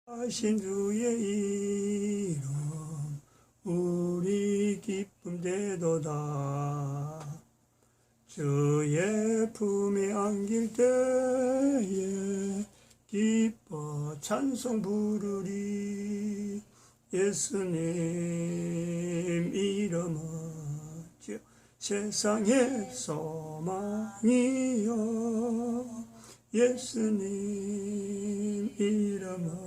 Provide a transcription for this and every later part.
하신 주의 이름 우리 기쁨 되도다. 주의 품에 안길 때에 기뻐 찬송 부르리. 예수님 이름은 세상의 소망이요. 예수님 이름은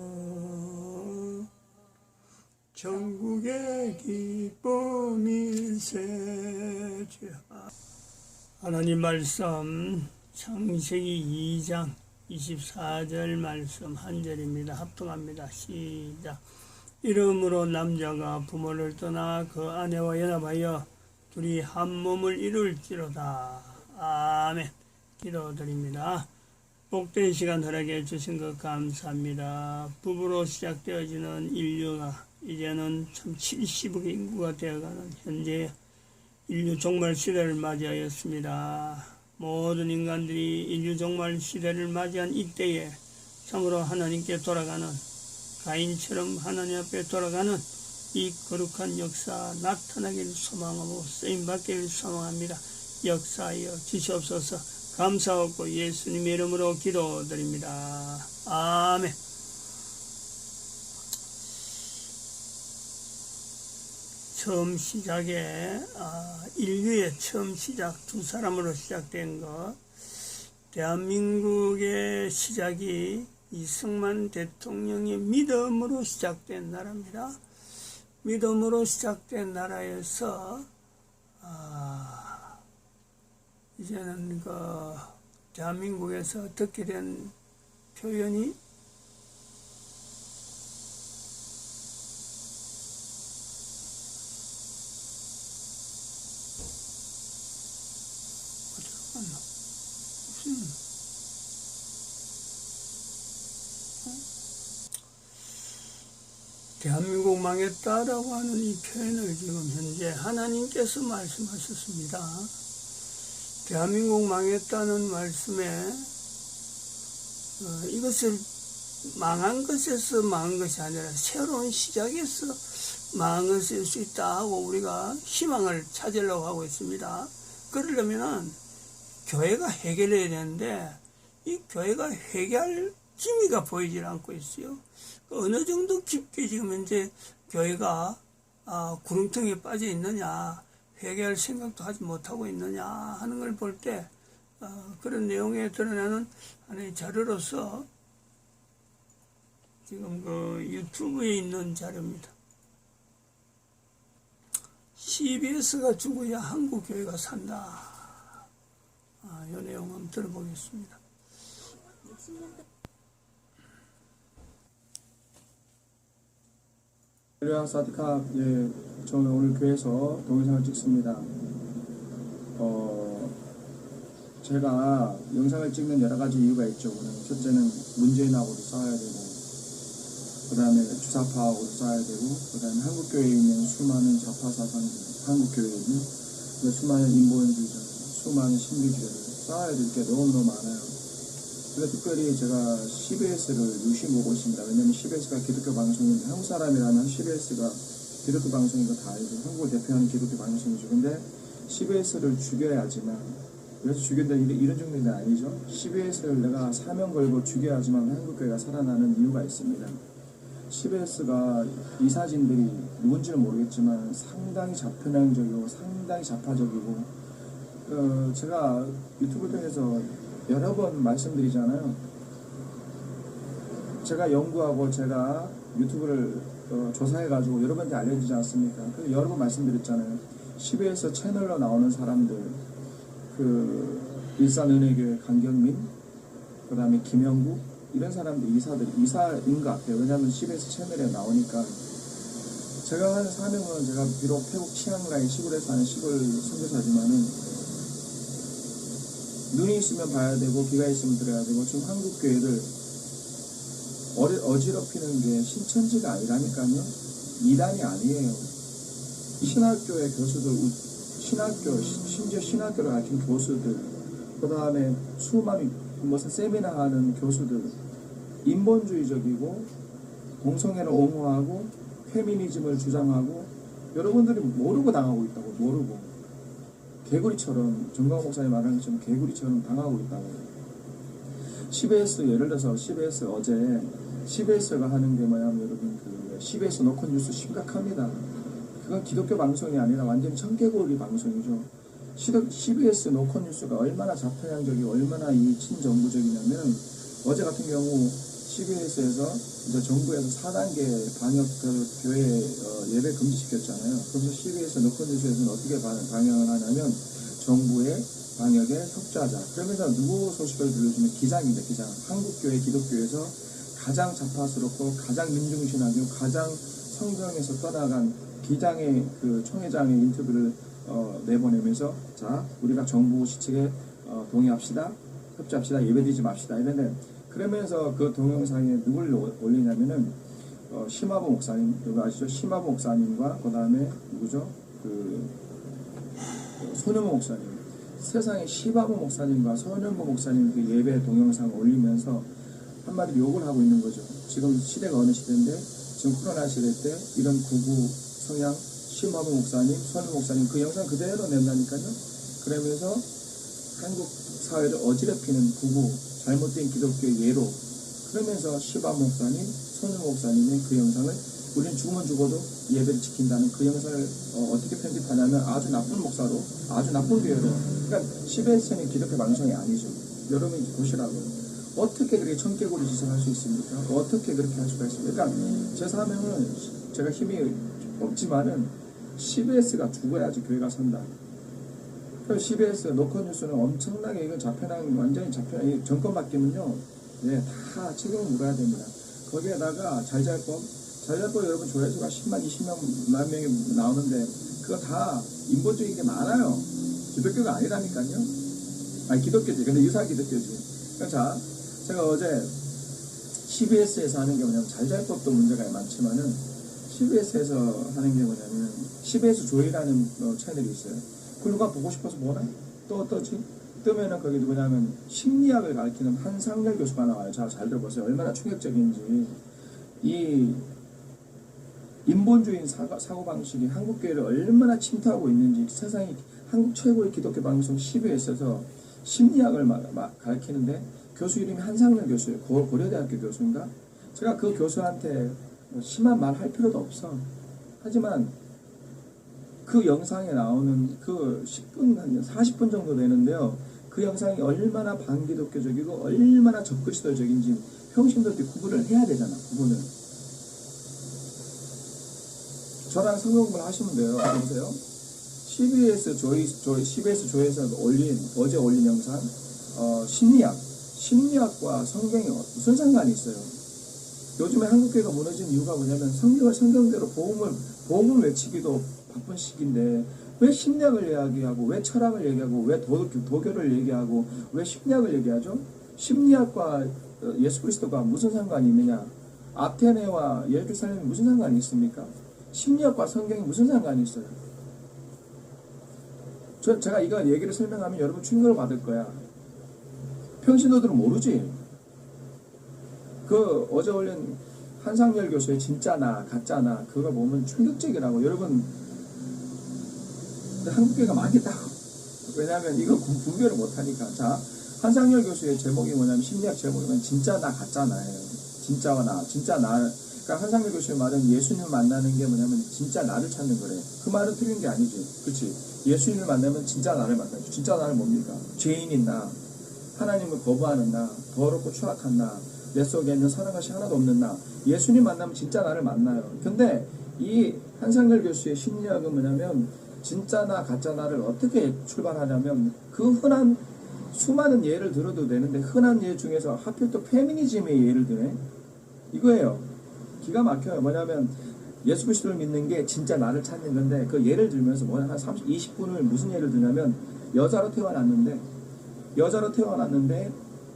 천국의 기쁨일세. 하나님 말씀 창세기 2장 24절 말씀 한 절입니다. 합동합니다. 시작. 이러므로 남자가 부모를 떠나 그 아내와 연합하여 둘이 한 몸을 이룰지로다. 아멘. 기도드립니다. 복된 시간 허락해 주신 것 감사합니다. 부부로 시작되어지는 인류가 이제는 참 70억의 인구가 되어가는 현재 인류 종말 시대를 맞이하였습니다. 모든 인간들이 인류 종말 시대를 맞이한 이때에 참으로 하나님께 돌아가는, 가인처럼 하나님 앞에 돌아가는 이 거룩한 역사 나타나길 소망하고 쓰임받기를 소망합니다. 역사하여 주시옵소서. 감사하고 예수님의 이름으로 기도드립니다. 아멘. 처음 시작에 인류의 처음 시작 두 사람으로 시작된 것, 대한민국의 시작이 이승만 대통령의 믿음으로 시작된 나라입니다. 믿음으로 시작된 나라에서 이제는 대한민국에서 어떻게 된 표현이 대한민국 망했다라고 하는 이 표현을 지금 현재 하나님께서 말씀하셨습니다. 대한민국 망했다는 말씀에 이것을 망한 것에서 망한 것이 아니라 새로운 시작에서 망한 것일 수 있다 하고 우리가 희망을 찾으려고 하고 있습니다. 그러려면 교회가 해결해야 되는데 이 교회가 해결할 기미가 보이질 않고 있어요. 어느 정도 깊게 지금 현재 교회가 구렁텅이에 빠져 있느냐, 회개할 생각도 하지 못하고 있느냐 하는 걸 볼 때 그런 내용에 드러나는 하나의 자료로서 지금 유튜브에 있는 자료입니다. CBS가 죽어야 한국 교회가 산다. 이 내용 한번 들어보겠습니다. 할렐루야 사디카. 예, 저는 오늘 교회에서 동영상을 찍습니다. 제가 영상을 찍는 여러 가지 이유가 있죠. 첫째는 문재인하고도 싸워야 되고, 그 다음에 주사파하고도 싸워야 되고, 그 다음에 한국교회에 있는 수많은 좌파 사상들, 한국교회에 있는 수많은 인본주의자, 수많은 신비주의자들 싸워야 될 게 너무너무 많아요. 그래서 특별히 제가 CBS를 유심히 보고 있습니다. 왜냐면 CBS가 기독교 방송인데, 한국 사람이라면 CBS가 기독교 방송인 거 다 알고, 한국을 대표하는 기독교 방송이죠. 근데 CBS를 죽여야지만, 그래서 죽인다 이런 정도는 아니죠. CBS를 내가 사명 걸고 죽여야지만 한국교회가 살아나는 이유가 있습니다. CBS가 이 사진들이 누군지는 모르겠지만 상당히 좌편향적이고 상당히 좌파적이고, 제가 유튜브 통해서 여러 번 말씀드리잖아요. 제가 연구하고 제가 유튜브를 조사해가지고 여러분한테 알려주지 않습니까? 그래서 여러 번 말씀드렸잖아요. CBS 채널로 나오는 사람들, 일산은혜교회 강경민, 그 다음에 김영국, 이런 사람들, 이사인 것 같아요. 왜냐하면 CBS 채널에 나오니까. 제가 하는 사명은, 제가 비록 태국 치앙라이 시골에서 하는 시골 선교사지만은, 눈이 있으면 봐야 되고 귀가 있으면 들어야 되고, 지금 한국 교회를 어지럽히는 게 신천지가 아니라니까요. 이단이 아니에요. 신학교의 교수들, 심지어 신학교를 가르친 교수들, 그 다음에 수많은 무슨 세미나 하는 교수들, 인본주의적이고 동성애를 옹호하고 페미니즘을 주장하고 여러분들이 모르고 당하고 있다고. 모르고 개구리처럼 정광 목사님 말하는 것처럼 개구리처럼 당하고 있다고. CBS 예를 들어서 CBS 어제 CBS가 하는 게 뭐냐면 여러분 그 CBS 노컷 뉴스 심각합니다. 그건 기독교 방송이 아니라 완전히 청개구리 방송이죠. CBS 노컷 뉴스가 얼마나 좌편향적이고 얼마나 이 친정부적이냐면 어제 같은 경우 CBS에서 이제 정부에서 4단계 방역 그 교회 예배 금지시켰잖아요. 그래서 CBS 노컷 뉴스에서는 어떻게 방영을 하냐면 정부의 방역에 협조하자. 그러면서 누구 소식을 들려주면 기장입니다. 기장. 한국교회 기독교에서 가장 좌파스럽고 가장 민중신앙이고 가장 성경에서 떠나간 기장의 그 총회장의 인터뷰를 내보내면서 자 우리가 정부 시책에 동의합시다. 협조합시다. 예배드리지 맙시다. 이런데 그러면서 그 동영상에 누굴 올리냐면은 심화보 목사님 누구 아시죠? 심화보 목사님과 그 다음에 누구죠? 그 손현모 목사님. 세상에 심화보 목사님과 손현모 목사님 그 예배 동영상을 올리면서 한마디로 욕을 하고 있는 거죠. 지금 시대가 어느 시대인데 지금 코로나 시대 때 이런 구구 성향 심화보 목사님, 손현모 목사님 그 영상 그대로 낸다니까요. 그러면서 한국 사회를 어지럽히는 구구 잘못된 기독교의 예로 그러면서 심화보 목사님, 손현모 목사님의 그 영상을 우리는 죽으면 죽어도 예배를 지킨다는 그 영상을 어떻게 편집하냐면 아주 나쁜 목사로 아주 나쁜 교회로 그러니까 CBS는 기독교 방송이 아니죠. 여러분이 보시라고요. 어떻게 그렇게 청개구리 짓을 할 수 있습니까? 어떻게 그렇게 할 수가 있습니까? 그러니까 제 사명은 제가 힘이 없지만은 CBS가 죽어야지 교회가 선다. 그 CBS 노컷 뉴스는 엄청나게 이건 좌편향 완전히 좌편향 정권 바뀌면요, 네, 다 책임을 물어야 됩니다. 거기에다가 잘잘법 여러분 조회수가 10만, 20만 명이 나오는데 그거 다 인본주의 게 많아요. 기독교가 아니라니까요. 아니 기독교지. 근데 유사 기독교지. 자, 제가 어제 CBS에서 하는 게 뭐냐면 잘잘법도 문제가 많지만은 CBS에서 하는 게 뭐냐면 CBS 조이라는 채널이 있어요. 그 누가 보고 싶어서 보나? 또 어떠지? 뜨면은 거기 누구냐면 심리학을 가르치는 한상열 교수가 나와요. 자, 잘 들어보세요. 얼마나 충격적인지. 이 인본주의 사고방식이 한국교회를 얼마나 침투하고 있는지 세상에 한국 최고의 기독교 방송 CBS에서 심리학을 가르치는데 교수 이름이 한상열 교수예요. 고려대학교 교수인가? 제가 그 교수한테 심한 말 할 필요도 없어. 하지만 그 영상에 나오는 그 10분, 40분 정도 되는데요. 그 영상이 얼마나 반기독교적이고 얼마나 적그리스도적인지 평신도들이 구분을 해야 되잖아. 구분을. 저랑 성경 공부를 하시면 돼요. 보세요. CBS 조에서 어제 올린 영상, 심리학과 성경이 무슨 상관이 있어요? 요즘에 한국교회가 무너진 이유가 뭐냐면 성경대로 복음을 외치기도 바쁜 시기인데 왜 심리학을 이야기하고 왜 철학을 얘기하고 왜 도교를 얘기하고 왜 심리학을 얘기하죠? 심리학과 예수 그리스도가 무슨 상관이 있느냐? 아테네와 예루살렘이 무슨 상관이 있습니까? 심리학과 성경이 무슨 상관이 있어요? 제가 이거 얘기를 설명하면 여러분 충격을 받을 거야. 평신도들은 모르지. 그 어제 올린 한상열 교수의 진짜나 가짜나 그거 보면 충격적이라고. 여러분 한국교회가 많겠다고. 왜냐하면 이거 분별을 못하니까. 자, 한상열 교수의 제목이 뭐냐면 심리학 제목이 뭐냐면 진짜나 가짜나예요. 진짜와 나, 진짜 나. 그러니까 한상열 교수의 말은 예수님을 만나는 게 뭐냐면 진짜 나를 찾는 거래. 그 말은 틀린 게 아니지. 그렇지? 예수님을 만나면 진짜 나를 만나죠. 진짜 나는 뭡니까? 죄인인 나, 하나님을 거부하는 나, 더럽고 추악한 나, 내 속에 있는 선한 것이 하나도 없는 나. 예수님 만나면 진짜 나를 만나요. 근데 이 한상열 교수의 심리학은 뭐냐면 진짜나 가짜나를 어떻게 출발하냐면 그 흔한 수많은 예를 들어도 되는데 흔한 예 중에서 하필 또 페미니즘의 예를 드네. 이거예요. 기가 막혀요. 뭐냐면 예수 그리스도를 믿는 게 진짜 나를 찾는 건데 그 예를 들면서 한 20분을 무슨 예를 드냐면 여자로 태어났는데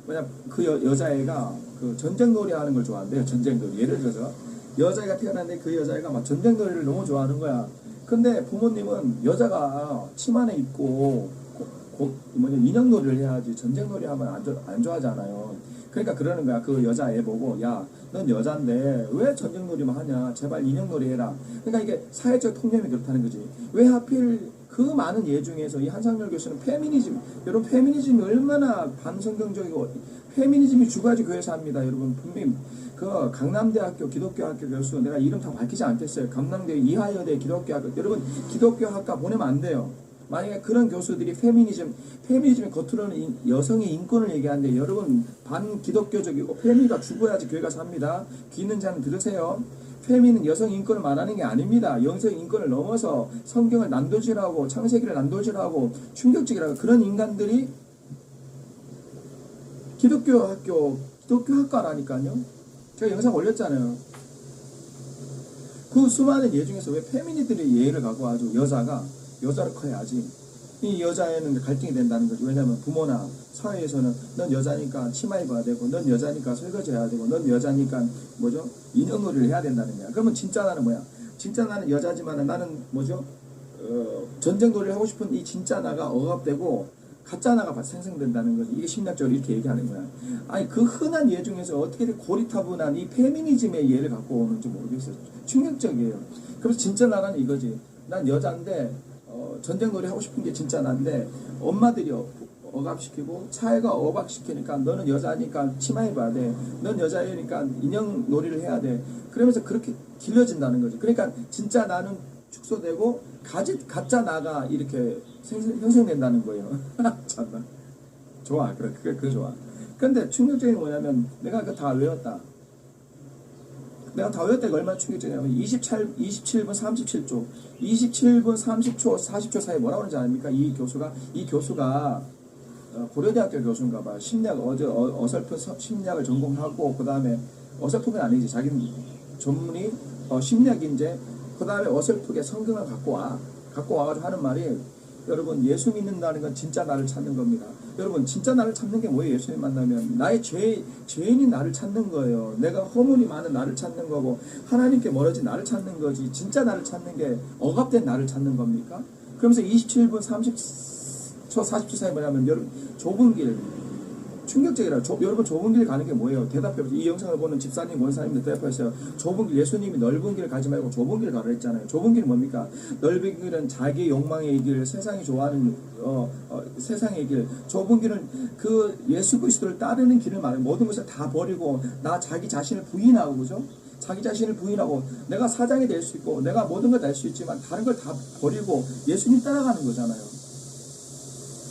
뭐냐 그 여자애가 그 전쟁놀이 하는 걸 좋아한대요. 전쟁놀이. 예를 들어서 여자애가 태어났는데 그 여자애가 막 전쟁놀이를 너무 좋아하는 거야. 근데 부모님은 여자가 치마에 입고 인형놀이를 해야지 전쟁놀이 하면 안 좋아하잖아요. 그러니까 그러는 거야. 그 여자애 보고, 야, 넌 여잔데 왜 전쟁놀이만 하냐? 제발 인형놀이 해라. 그러니까 이게 사회적 통념이 그렇다는 거지. 왜 하필 그 많은 예 중에서 이 한상열 교수는 페미니즘, 여러분 페미니즘이 얼마나 반성경적이고 페미니즘이 주가지 교회에서 합니다. 여러분 분명히 그 강남대학교 기독교학교 교수 내가 이름 다 밝히지 않겠어요. 강남대 이하여대 기독교학교 여러분 기독교학과 보내면 안 돼요. 만약에 그런 교수들이 페미니즘의 겉으로는 여성의 인권을 얘기하는데 여러분 반기독교적이고 페미가 죽어야지 교회가 삽니다. 귀 있는 자는 들으세요. 페미는 여성 인권을 말하는 게 아닙니다. 여성 인권을 넘어서 성경을 난도질하고 창세기를 난도질하고 충격적이라고 그런 인간들이 기독교학과라니까요. 제가 영상 올렸잖아요. 그 수많은 예 중에서 왜 페미니들의 예를 갖고 아주 여자를 커야지. 이 여자애는 갈등이 된다는 거죠. 왜냐하면 부모나 사회에서는 넌 여자니까 치마 입어야 되고, 넌 여자니까 설거지 해야 되고, 넌 여자니까 뭐죠? 인형놀이를 해야 된다는 거야. 그러면 진짜 나는 뭐야? 진짜 나는 여자지만 나는 뭐죠? 전쟁놀이를 하고 싶은 이 진짜 나가 억압되고 가짜 나가 생성된다는 거지. 이게 심리학적으로 이렇게 얘기하는 거야. 아니 그 흔한 예 중에서 어떻게 고리타분한 이 페미니즘의 예를 갖고 오는지 모르겠어요. 충격적이에요. 그래서 진짜 나라는 이거지. 난 여자인데 전쟁놀이 하고 싶은 게 진짜 난데 엄마들이 억압시키고 사회가 억압시키니까 너는 여자니까 치마 입어야 돼. 넌 여자이니까 인형놀이를 해야 돼. 그러면서 그렇게 길러진다는 거지. 그러니까 진짜 나는 축소되고 가짜 나가 이렇게 형성된다는 거예요. 참나. 좋아. 그게 좋아. 근데 충격적인 게 뭐냐면 내가 그거 다 외웠다. 내가 다 외웠다가 얼마나 충격적이냐면 27분 37초 27분 30초 40초 사이에 뭐라고 하는지 아닙니까? 이 교수가 고려대학교 교수인가 봐. 심리학 어설픈 심리학을 전공하고 그 다음에 어설픈 건 아니지. 자기는 전문이 심리학인데 그 다음에 어설프게 성경을 갖고 와가지고 하는 말이 여러분 예수 믿는다는 건 진짜 나를 찾는 겁니다. 여러분 진짜 나를 찾는 게 뭐예요? 예수님 만나면 나의 죄인이 나를 찾는 거예요. 내가 허물이 많은 나를 찾는 거고 하나님께 멀어진 나를 찾는 거지. 진짜 나를 찾는 게 억압된 나를 찾는 겁니까? 그러면서 27분 30초 40초 사이 뭐냐면 여러분 좁은 길 충격적이라 여러분 좁은 길 가는 게 뭐예요? 대답해보세요. 이 영상을 보는 집사님, 원사님들 대답하세요. 좁은 길, 예수님이 넓은 길 가지 말고 좁은 길 가라 했잖아요. 좁은 길은 뭡니까? 넓은 길은 자기 욕망의 길, 세상이 좋아하는 세상의 길. 좁은 길은 그 예수 그리스도를 따르는 길을 말해요. 모든 것을 다 버리고 자기 자신을 부인하고 그죠? 자기 자신을 부인하고 내가 사장이 될 수 있고 내가 모든 걸 다 할 수 있지만 다른 걸 다 버리고 예수님 따라가는 거잖아요.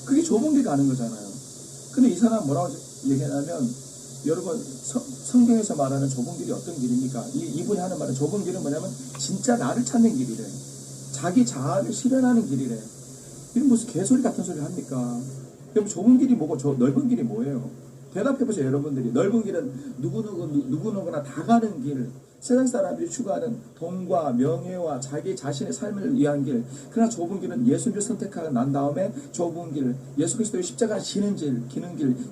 그게 좁은 길 가는 거잖아요. 근데 이 사람 뭐라고 얘기하냐면 여러분 성경에서 말하는 좁은 길이 어떤 길입니까? 이분이 하는 말은 좁은 길은 뭐냐면 진짜 나를 찾는 길이래. 자기 자아를 실현하는 길이래. 이건 무슨 개소리 같은 소리를 합니까? 여러분 좁은 길이 뭐고 넓은 길이 뭐예요? 대답해보세요. 여러분들이 넓은 길은 누구누구나 다 가는 길, 세상 사람들이 추구하는 돈과 명예와 자기 자신의 삶을 위한 길. 그러나 좁은 길은 예수님을 선택하고 난 다음에 좁은 길, 예수 그리스도의 십자가를 지는 길,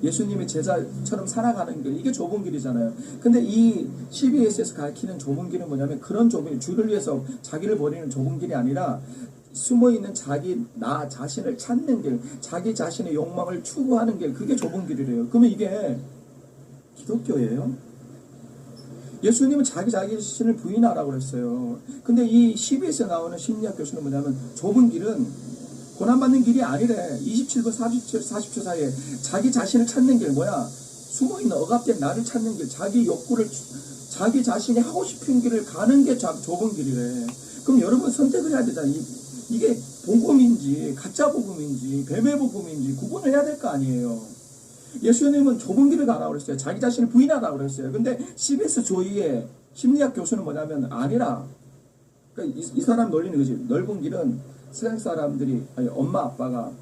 예수님의 제자처럼 살아가는 길. 이게 좁은 길이잖아요. 근데 이 CBS에서 가르치는 좁은 길은 뭐냐면 그런 좁은 길, 주를 위해서 자기를 버리는 좁은 길이 아니라 숨어있는 나 자신을 찾는 길, 자기 자신의 욕망을 추구하는 길, 그게 좁은 길이래요. 그러면 이게 기독교예요? 예수님은 자기 자신을 부인하라고 그랬어요. 근데 이 CBS에 나오는 심리학 교수는 뭐냐면 좁은 길은 고난받는 길이 아니래. 27분 40초 사이에 자기 자신을 찾는 길 뭐야? 숨어있는 억압된 나를 찾는 길, 자기 자신이 하고 싶은 길을 가는 게 좁은 길이래. 그럼 여러분 선택을 해야 되잖아. 이게 복음인지 가짜 복음인지 뱀의 복음인지 구분을 해야 될 거 아니에요. 예수님은 좁은 길을 가라고 그랬어요. 자기 자신을 부인하라고 그랬어요. 근데 CBS 조이의 심리학 교수는 뭐냐면 아니라 그러니까 이 사람 논리는 거지. 넓은 길은 세상 사람들이 엄마 아빠가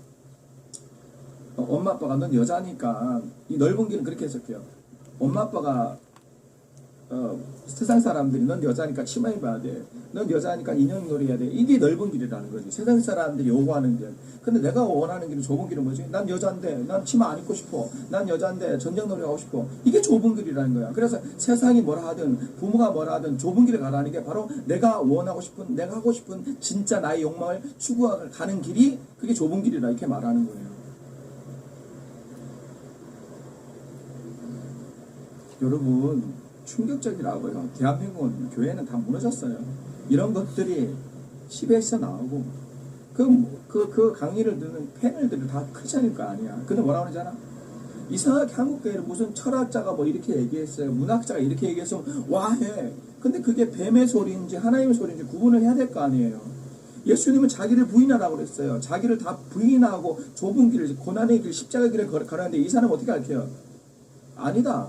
넌 여자니까 이 넓은 길은 그렇게 해석해요. 엄마 아빠가 세상 사람들이 넌 여자니까 치마 입어야 돼. 넌 여자니까 인형놀이 해야 돼. 이게 넓은 길이라는 거지. 세상 사람들이 요구하는 길. 근데 내가 원하는 길은 좁은 길은 뭐지? 난 여자인데 난 치마 안 입고 싶어. 난 여자인데 전쟁놀이 하고 싶어. 이게 좁은 길이라는 거야. 그래서 세상이 뭐라 하든 부모가 뭐라 하든 좁은 길을 가라는 게 바로 내가 하고 싶은 진짜 나의 욕망을 추구하는 가는 길이 그게 좁은 길이라 이렇게 말하는 거예요. 여러분 충격적이라고요. 대한민국은 교회는 다 무너졌어요. 이런 것들이 CBS에서 나오고 그 강의를 듣는 패널들이 다 크리스천일 거 아니야. 근데 뭐라고 그러잖아. 이상하게 한국교회는 무슨 철학자가 뭐 이렇게 얘기했어요. 문학자가 이렇게 얘기해서 와 해. 근데 그게 뱀의 소리인지 하나님의 소리인지 구분을 해야 될 거 아니에요. 예수님은 자기를 부인하라고 그랬어요. 자기를 다 부인하고 좁은 길을, 고난의 길, 십자가 길을 걸었는데 이 사람은 어떻게 할게요? 아니다.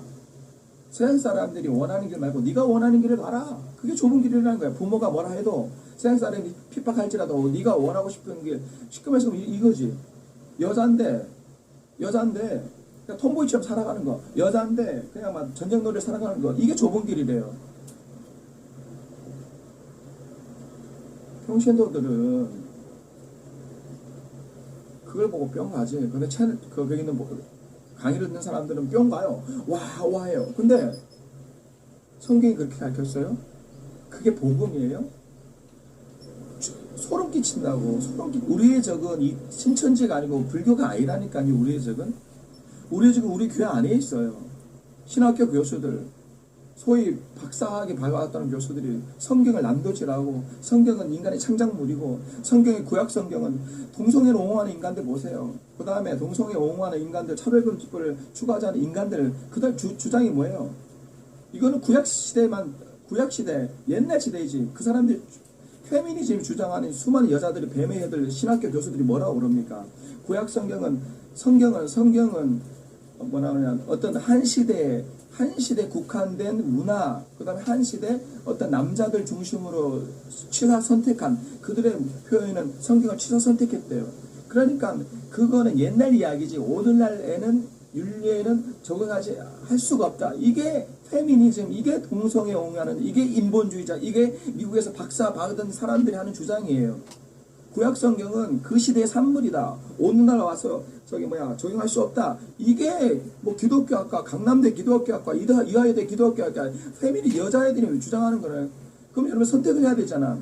세상 사람들이 원하는 길 말고 네가 원하는 길을 가라. 그게 좁은 길이라는 거야. 부모가 뭐라 해도 세상 사람이 핍박할지라도 네가 원하고 싶은 길. 쉽게 말해서 이거지. 여잔데 그냥 톰보이처럼 살아가는 거. 여잔데 그냥 막 전쟁놀이를 살아가는 거. 이게 좁은 길이래요. 평신도들은 그걸 보고 뿅 가지. 근데 거기 있는 강의를 듣는 사람들은 뿅 가요. 와 해요. 근데 성경이 그렇게 가르쳤어요? 그게 복음이에요? 소름 끼친다고. 우리의 적은 이 신천지가 아니고 불교가 아니라니까요. 우리의 적은 우리 교회 안에 있어요. 신학교 교수들, 소위 박사학위 받았다는 교수들이 성경을 난도질하고 성경은 인간의 창작물이고 성경의 구약 성경은 동성애를 옹호하는 인간들 보세요. 그 다음에 동성애 옹호하는 인간들, 차별금지법을 추구하자는 인간들 그들 주장이 뭐예요? 이거는 구약 시대 옛날 시대이지. 그 사람들 페미니즘 주장하는 수많은 여자들이 뱀의 애들 신학교 교수들이 뭐라고 그럽니까? 구약 성경은 뭐라 그러냐 어떤 한 시대에 국한된 문화, 그 다음에 한 시대 어떤 남자들 중심으로 취사 선택한 그들의 표현은 성경을 취사 선택했대요. 그러니까 그거는 옛날 이야기지 오늘날에는 윤리에는 적응하지 할 수가 없다. 이게 페미니즘, 이게 동성애 옹호하는, 이게 인본주의자, 이게 미국에서 박사 받은 사람들이 하는 주장이에요. 구약 성경은 그 시대의 산물이다. 오늘날 와서 적용할 수 없다. 이게 뭐 기독교학과, 강남대 기독교학과, 이화여대 기독교학과, 페미니 여자애들이 주장하는 거네. 그럼 여러분 선택을 해야 되잖아.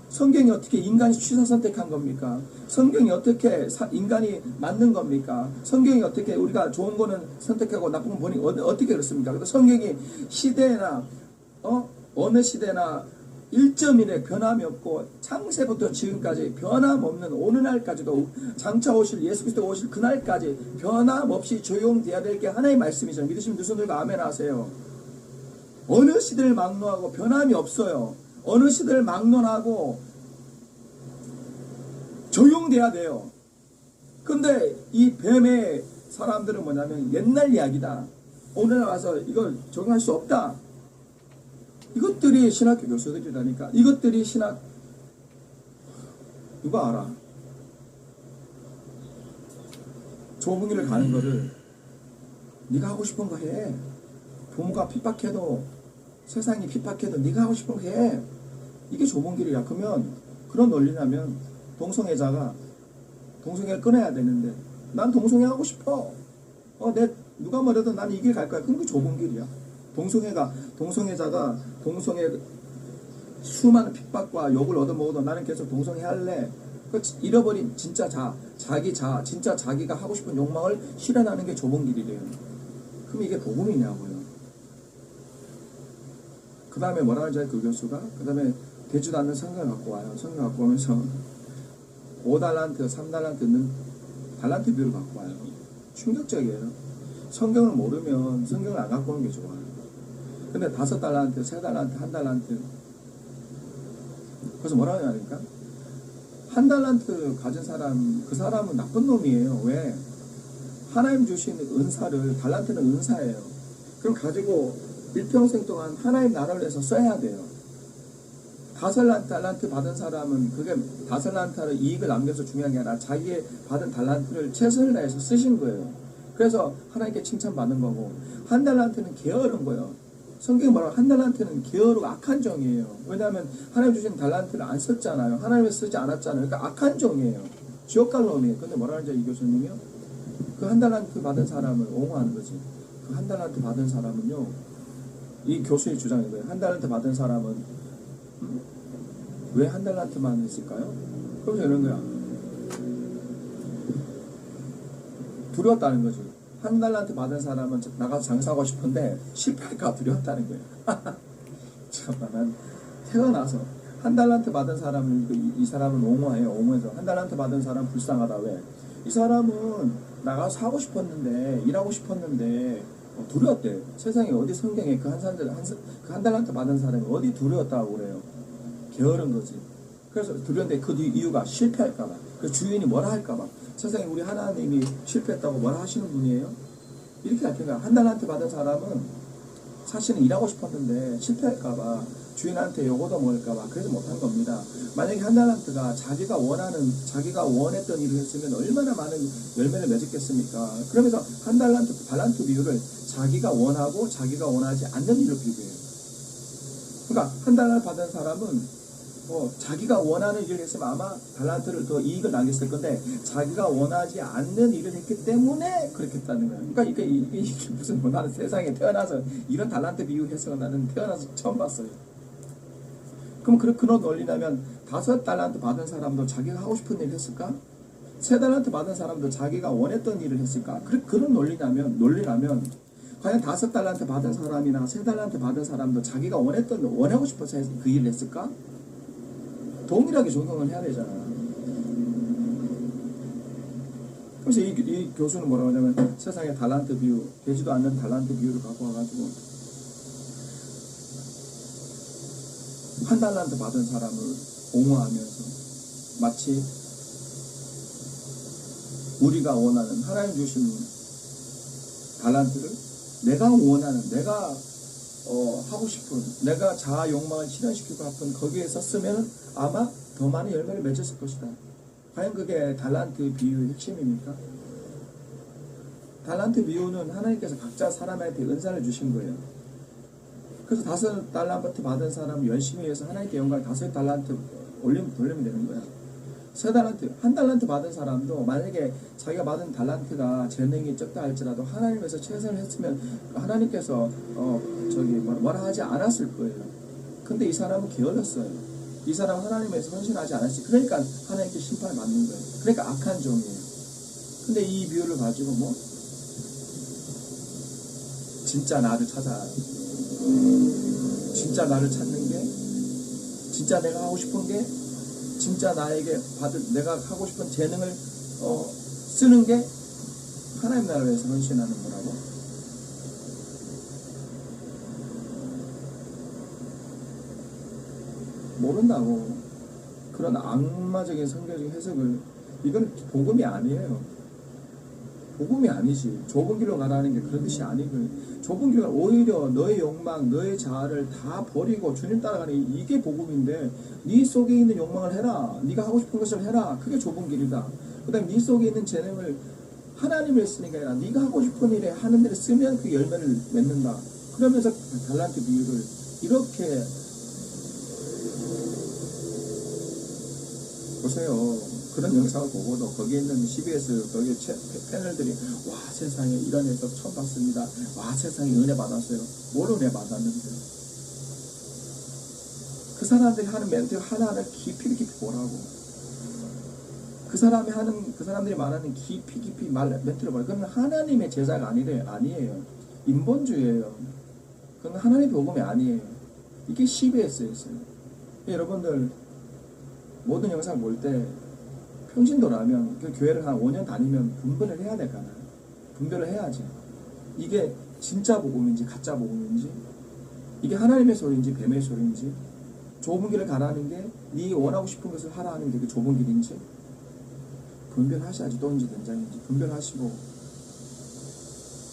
성경이 어떻게 인간이 취사 선택한 겁니까? 성경이 어떻게 인간이 만든 겁니까? 성경이 어떻게 우리가 좋은 거는 선택하고 나쁜 건 보니 어떻게 그렇습니까? 그래서 성경이 시대나 어느 시대나 1.1의 변함이 없고 창세부터 지금까지 변함없는 오늘날까지도 장차 오실 예수 그리스도 오실 그날까지 변함없이 적용돼야 될 게 하나의 말씀이죠. 믿으시면 두 손 들고 아멘 하세요. 어느 시대를 막론하고 변함이 없어요. 어느 시대를 막론하고 적용돼야 돼요. 근데 이 뱀의 사람들은 뭐냐면 옛날 이야기다. 오늘날 와서 이걸 적용할 수 없다. 이것들이 신학교 교수들이라니까. 이것들이 누가 알아? 좁은 길을 가는 거를 네가 하고 싶은 거 해. 부모가 핍박해도 세상이 핍박해도 네가 하고 싶은 거 해. 이게 좁은 길이야. 그러면 그런 논리라면 동성애자가 동성애를 끊어야 되는데 난 동성애 하고 싶어. 누가 뭐래도 난 이 길 갈 거야. 그럼 그 좁은 길이야. 동성애자가 동성애 수많은 핍박과 욕을 얻어먹어도 나는 계속 동성애 할래. 잃어버린 진짜 진짜 자기가 하고 싶은 욕망을 실현하는 게 좁은 길이래요. 그럼 이게 복음이냐고요. 그 다음에 뭐라 하는지 그 교수가 그 다음에 되지도 않는 성경을 갖고 와요. 성경 갖고 오면서 5달란트, 3달란트 달란트 비율을 갖고 와요. 충격적이에요. 성경을 모르면 성경을 안 갖고 오는 게 좋아요. 근데 5달란트, 3달란트, 1달란트. 그래서 뭐라 하냐니까? 1달란트 가진 사람, 그 사람은 나쁜 놈이에요. 왜? 하나님 주신 은사를, 달란트는 은사예요. 그럼 가지고 일평생 동안 하나님 나라를 위해서 써야 돼요. 5달란트 받은 사람은 그게 5달란트를 이익을 남겨서 중요한 게 아니라 자기의 받은 달란트를 최선을 다해서 쓰신 거예요. 그래서 하나님께 칭찬받는 거고, 1달란트는 게으른 거예요. 성경이 뭐라고 1달란트는 게으르고 악한 종이에요. 왜냐하면 하나님 주신 달란트를 안 썼잖아요. 하나님을 쓰지 않았잖아요. 그러니까 악한 종이에요. 지옥 갈 놈이에요. 근데 뭐라 하는지 이 교수님이요? 그 1달란트 받은 사람을 옹호하는 거지. 그 1달란트 받은 사람은요, 이 교수의 주장인 거예요. 1달란트 받은 사람은 왜 1달란트만 했을까요? 그러면서 이런 거야. 두려웠다는 거지. 한 달란트 받은 사람은 나가서 장사하고 싶은데 실패할까 두려웠다는 거예요. 잠깐만, 난 태어나서 한 달란트 받은 사람은 이 사람은 옹호해요. 옹호해서 한 달란트 받은 사람 불쌍하다. 왜? 이 사람은 나가서 하고 싶었는데 일하고 싶었는데 두려웠대. 세상에 어디 성경에 그 한 달란트 받은 사람이 어디 두려웠다고 그래요. 게으른 거지. 그래서 두려운데 그 이유가 실패할까봐. 그 주인이 뭐라 할까봐. 세상에 우리 하나님이 실패했다고 뭐라 하시는 분이에요? 이렇게 할 텐가. 한 달란트 받은 사람은 사실은 일하고 싶었는데 실패할까봐 주인한테 요거도 먹을까봐 그래서 못한 겁니다. 만약에 한 달란트가 자기가 원했던 일을 했으면 얼마나 많은 열매를 맺었겠습니까? 그러면서 한 달란트 비율을 자기가 원하고 자기가 원하지 않는 일을 비교해요. 그러니까 한 달란트 받은 사람은 자기가 원하는 일을 했으면 아마 달란트를 더 이익을 남겼을 건데 자기가 원하지 않는 일을 했기 때문에 그렇게 했다는 거예요. 그러니까 이게 무슨 나는 세상에 태어나서 이런 달란트 비유해서 나는 태어나서 처음 봤어요. 그럼 그런 논리라면 5달란트 받은 사람도 자기가 하고 싶은 일을 했을까? 3달란트 받은 사람도 자기가 원했던 일을 했을까? 그런 논리라면 과연 5달란트 받은 사람이나 3달란트 받은 사람도 자기가 원하고 싶어서 그 일을 했을까? 동일하게 적용을 해야 되잖아. 그래서 이 교수는 뭐라고 하냐면 세상에 달란트 비유, 되지도 않는 달란트 비유를 갖고 와가지고 한 달란트 받은 사람을 옹호하면서 마치 우리가 원하는 하나님 주신 달란트를 내가 원하는 하고 싶은 내가 자아 욕망을 실현시키고 싶은 거기에서 쓰면 아마 더 많은 열매를 맺었을 것이다. 과연 그게 달란트 비유의 핵심입니까? 달란트 비유는 하나님께서 각자 사람한테 은사를 주신 거예요. 그래서 5달란트 받은 사람은 열심히 해서 하나님께 영광을 5달란트 돌리면 되는 거야. 3달란트, 한 달란트 받은 사람도 만약에 자기가 받은 달란트가 재능이 적다 할지라도 하나님께서 최선을 했으면 하나님께서 뭐라 하지 않았을 거예요. 근데 이 사람은 게을렀어요. 이 사람은 하나님에서 헌신하지 않았지. 그러니까 하나님께 심판을 받는 거예요. 그러니까 악한 종이에요. 근데 이 비유를 가지고 진짜 나를 찾아. 진짜 나를 찾는 게, 진짜 내가 하고 싶은 게, 진짜 내가 하고 싶은 재능을 쓰는 게 하나님 나라를 위해서 헌신하는 거라고. 모른다고. 그런 악마적인 성경적인 해석을, 이건 복음이 아니에요. 복음이 아니지. 좁은 길로 가라는 게 그런 뜻이 아니고요. 좁은 길로 오히려 너의 욕망, 너의 자아를 다 버리고 주님 따라가는 이게 복음인데, 네 속에 있는 욕망을 해라. 네가 하고 싶은 것을 해라. 그게 좁은 길이다. 그 다음에 네 속에 있는 재능을 하나님을 쓰는 게 아니라 네가 하고 싶은 일에 하는 일을 쓰면 그 열매를 맺는다. 그러면서 달란트 비유를 이렇게 보세요. 그런 영상을 보고도 거기에 있는 CBS 거기 패널들이 와 세상에 이런 해석 처음 봤습니다. 와 세상에 은혜 받았어요. 뭘 은혜 받았는데요? 그 사람들이 하는 멘트 하나하나 깊이 보라고. 그 사람들이 말하는 깊이 멘트를 보라. 그건 하나님의 제자가 아니에요. 인본주의예요. 그건 하나님의 복음이 아니에요. 이게 CBS였어요. 여러분들 모든 영상 볼 때 평신도라면 그 교회를 한 5년 다니면 분별을 해야 될까요? 분별을 해야지. 이게 진짜 복음인지 가짜 복음인지, 이게 하나님의 소리인지 뱀의 소리인지, 좁은 길을 가라는 게 네 원하고 싶은 것을 하라는 게 그 좁은 길인지 분별하셔야지. 또인지 된장인지 분별하시고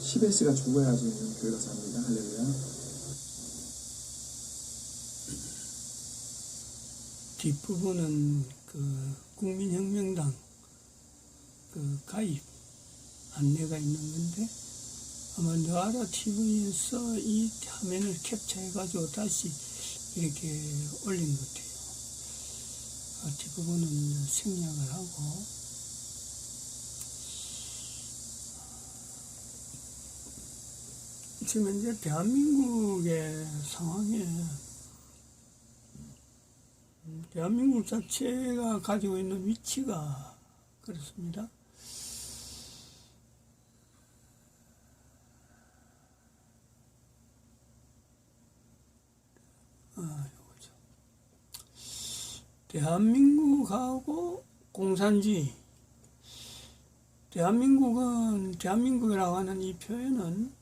CBS가 죽어야지 교회가 삽니다. 할렐루야. 뒷부분은 국민혁명당 가입 안내가 있는 건데 아마 너아라 TV에서 이 화면을 캡처해가지고 다시 이렇게 올린 것 같아요. 뒷부분은 생략을 하고 지금 현재 대한민국의 상황에 대한민국 자체가 가지고 있는 위치가 그렇습니다. 대한민국하고 공산주의. 대한민국이라고 하는 이 표현은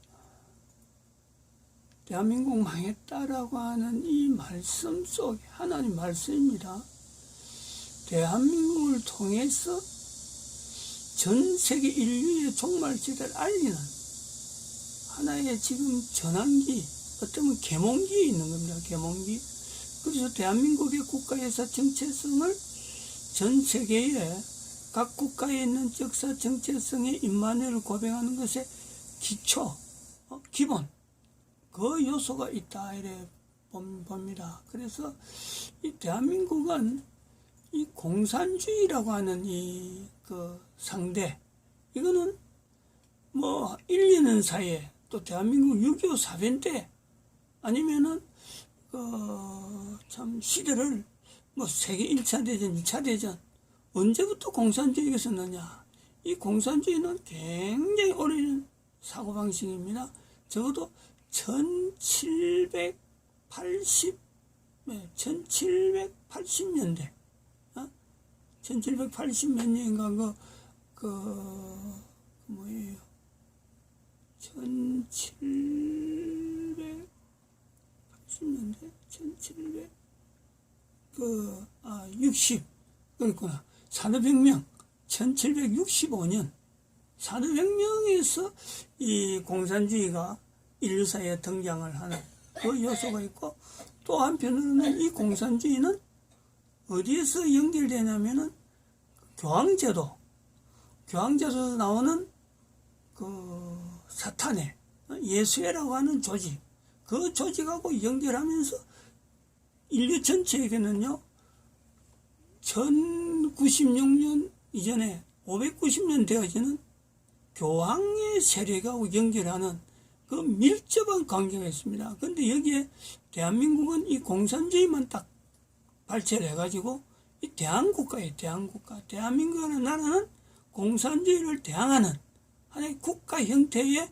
대한민국 망했다라고 하는 이 말씀 속에 하나님 말씀입니다. 대한민국을 통해서 전 세계 인류의 종말지를 알리는 하나의 지금 전환기, 어쩌면 계몽기에 있는 겁니다. 계몽기. 그래서 대한민국의 국가에서 정체성을 전 세계에 각 국가에 있는 역사 정체성의 임만회를 고백하는 것에 기초, 기본, 그 요소가 있다 이래 봅니다. 그래서 이 대한민국은 이 공산주의라고 하는 이 그 상대, 이거는 뭐 1, 2년 사이에 또 대한민국 6.25 사변 때 아니면은 참 시대를 뭐 세계 1차 대전, 2차 대전 언제부터 공산주의가 있었느냐. 이 공산주의는 굉장히 오래된 사고방식입니다. 적어도 1780년대, 1780 몇 년인가, 뭐예요. 1780년대? 60, 그렇구나. 산업혁명, 1765년. 산업혁명에서 이 공산주의가 인류사에 등장을 하는 그 요소가 있고, 또 한편으로는 이 공산주의는 어디에서 연결되냐면은 교황제도에서 나오는 그 사탄의 예수회라고 하는 조직, 그 조직하고 연결하면서 인류 전체에게는요, 1096년 이전에 590년 되어지는 교황의 세력하고 연결하는 그 밀접한 관계가 있습니다. 그런데 여기에 대한민국은 이 공산주의만 딱 발췌를 해가지고 이 대한국가예요. 대한민국이라는 나라는 공산주의를 대항하는 하나의 국가 형태의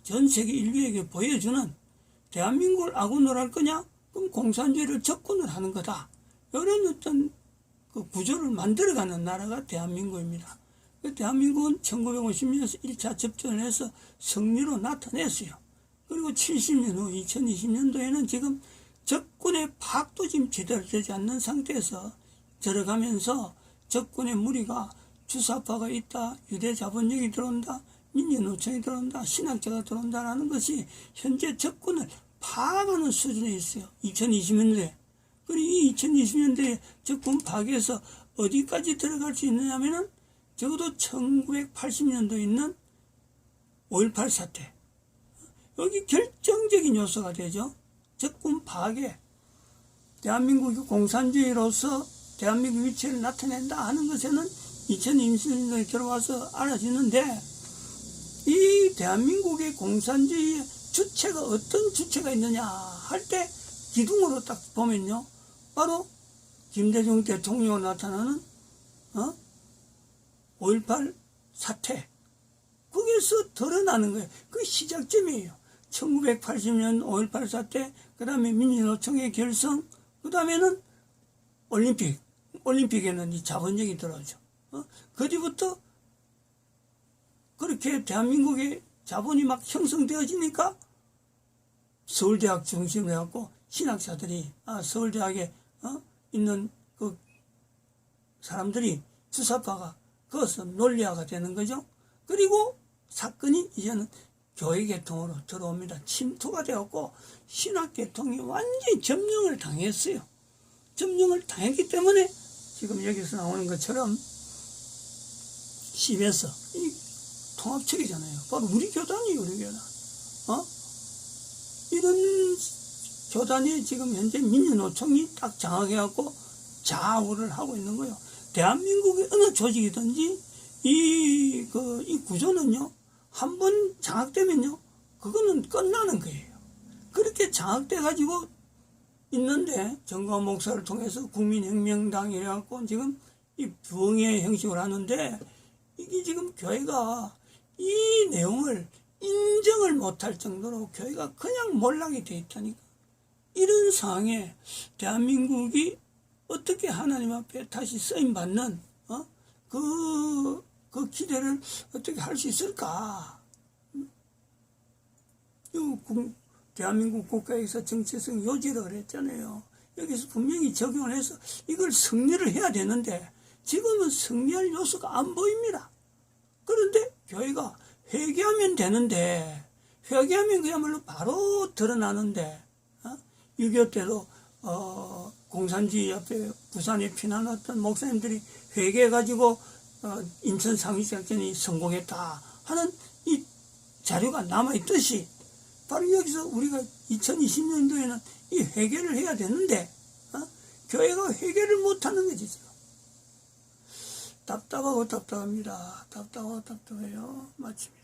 전 세계 인류에게 보여주는, 대한민국을 악운으로 할 거냐? 그럼 공산주의를 접근을 하는 거다. 이런 어떤 그 구조를 만들어가는 나라가 대한민국입니다. 대한민국은 1950년에서 1차 접전을 해서 승리로 나타냈어요. 그리고 70년 후 2020년도에는 지금 적군의 파악도 지금 제대로 되지 않는 상태에서 들어가면서 적군의 무리가 주사파가 있다, 유대자본력이 들어온다, 민주노총이 들어온다, 신학자가 들어온다라는 것이 현재 적군을 파악하는 수준에 있어요. 2020년도에. 그리고 이 2020년도에 적군 파악에서 어디까지 들어갈 수 있느냐면은 적어도 1980년도에 있는 5.18 사태. 여기 결정적인 요소가 되죠. 적군 파악에 대한민국이 공산주의로서 대한민국 위치를 나타낸다 하는 것에는 2020년도에 들어와서 알아지는데, 이 대한민국의 공산주의의 주체가 어떤 주체가 있느냐 할 때 기둥으로 딱 보면요, 바로 김대중 대통령으로 나타나는 5.18 사태, 거기에서 드러나는 거예요. 그 시작점이에요. 1980년 5.18 사태, 그 다음에 민주노총의 결성, 그 다음에는 올림픽에는 이 자본력이 들어오죠. 그 뒤부터 그렇게 대한민국의 자본이 막 형성되어지니까 서울대학 중심으로 해갖고 신학자들이, 서울대학에 있는 그 사람들이, 주사파가 거기서 논리화가 되는 거죠. 그리고 사건이 이제는 교회계통으로 들어옵니다. 침투가 되었고 신학계통이 완전히 점령을 당했어요. 점령을 당했기 때문에 지금 여기서 나오는 것처럼 심해서 이 통합책이잖아요. 바로 우리 교단이에요. 우리 교단. 이런 교단이 지금 현재 민주노총이 딱 장악해갖고 좌우를 하고 있는 거예요. 대한민국의 어느 조직이든지 이 구조는요, 한번 장악되면요, 그거는 끝나는 거예요. 그렇게 장악돼가지고 있는데, 정광훈 목사를 통해서 국민혁명당 이래갖고 지금 이 부흥회 형식으로 하는데, 이게 지금 교회가 이 내용을 인정을 못할 정도로 교회가 그냥 몰락이 돼 있다니까. 이런 상황에 대한민국이 어떻게 하나님 앞에 다시 쓰임 받는 그 기대를 어떻게 할 수 있을까? 대한민국 국가에서 정체성 요지라 그랬잖아요. 여기서 분명히 적용을 해서 이걸 승리를 해야 되는데 지금은 승리할 요소가 안 보입니다. 그런데 교회가 회개하면 되는데 회개하면 그야말로 바로 드러나는데 6.25 때도 공산주의 앞에 부산에 피난 왔던 목사님들이 회개해가지고 인천 상륙작전이 성공했다 하는 이 자료가 남아있듯이 바로 여기서 우리가 2020년도에는 이 회개를 해야 되는데 교회가 회개를 못하는 거지 지금. 답답하고 답답합니다. 답답하고 답답해요. 마칩니다.